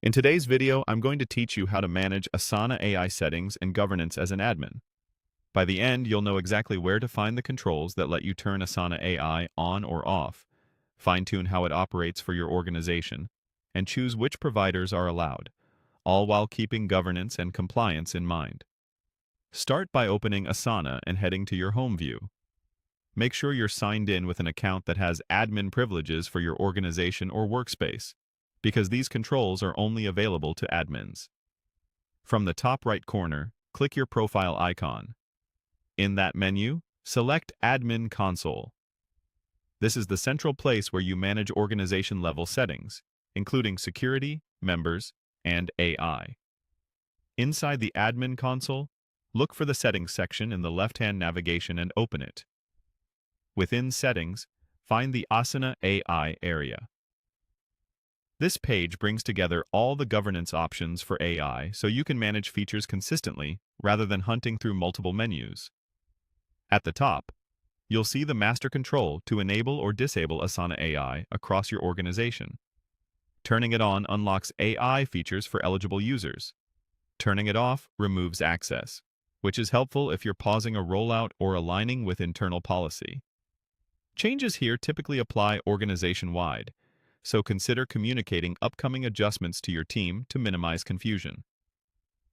In today's video, I'm going to teach you how to manage Asana AI settings and governance as an admin. By the end, you'll know exactly where to find the controls that let you turn Asana AI on or off, fine-tune how it operates for your organization, and choose which providers are allowed, all while keeping governance and compliance in mind. Start by opening Asana and heading to your home view. Make sure you're signed in with an account that has admin privileges for your organization or workspace, because these controls are only available to admins. From the top right corner, click your profile icon. In that menu, select Admin Console. This is the central place where you manage organization-level settings, including security, members, and AI. Inside the Admin Console, look for the Settings section in the left-hand navigation and open it. Within Settings, find the Asana AI area. This page brings together all the governance options for AI so you can manage features consistently rather than hunting through multiple menus. At the top, you'll see the master control to enable or disable Asana AI across your organization. Turning it on unlocks AI features for eligible users. Turning it off removes access, which is helpful if you're pausing a rollout or aligning with internal policy. Changes here typically apply organization-wide, so consider communicating upcoming adjustments to your team to minimize confusion.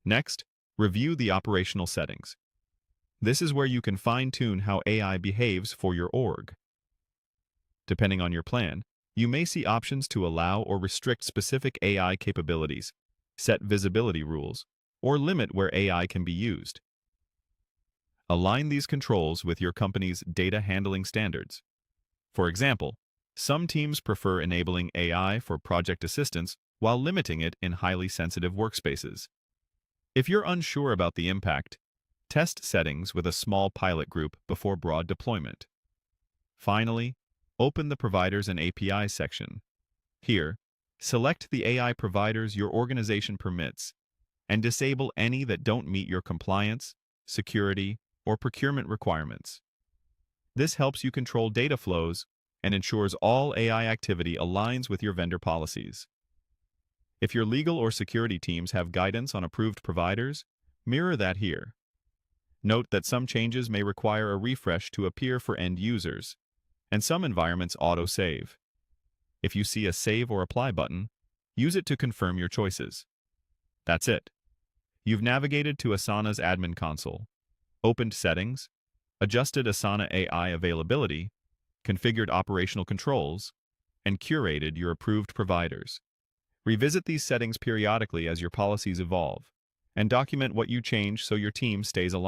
Next, review the operational settings. This is where you can fine-tune how AI behaves for your org. Depending on your plan, you may see options to allow or restrict specific AI capabilities, set visibility rules, or limit where AI can be used. Align these controls with your company's data handling standards. For example, some teams prefer enabling AI for project assistance while limiting it in highly sensitive workspaces. If you're unsure about the impact, test settings with a small pilot group before broad deployment. Finally, open the Providers and APIs section. Here, select the AI providers your organization permits and disable any that don't meet your compliance, security, or procurement requirements. This helps you control data flows and ensures all AI activity aligns with your vendor policies. If your legal or security teams have guidance on approved providers, mirror that here. Note that some changes may require a refresh to appear for end users, and some environments auto-save. If you see a Save or Apply button, use it to confirm your choices. That's it. You've navigated to Asana's admin console, opened settings, adjusted Asana AI availability, configured operational controls, and curated your approved providers. Revisit these settings periodically as your policies evolve, and document what you change so your team stays aligned.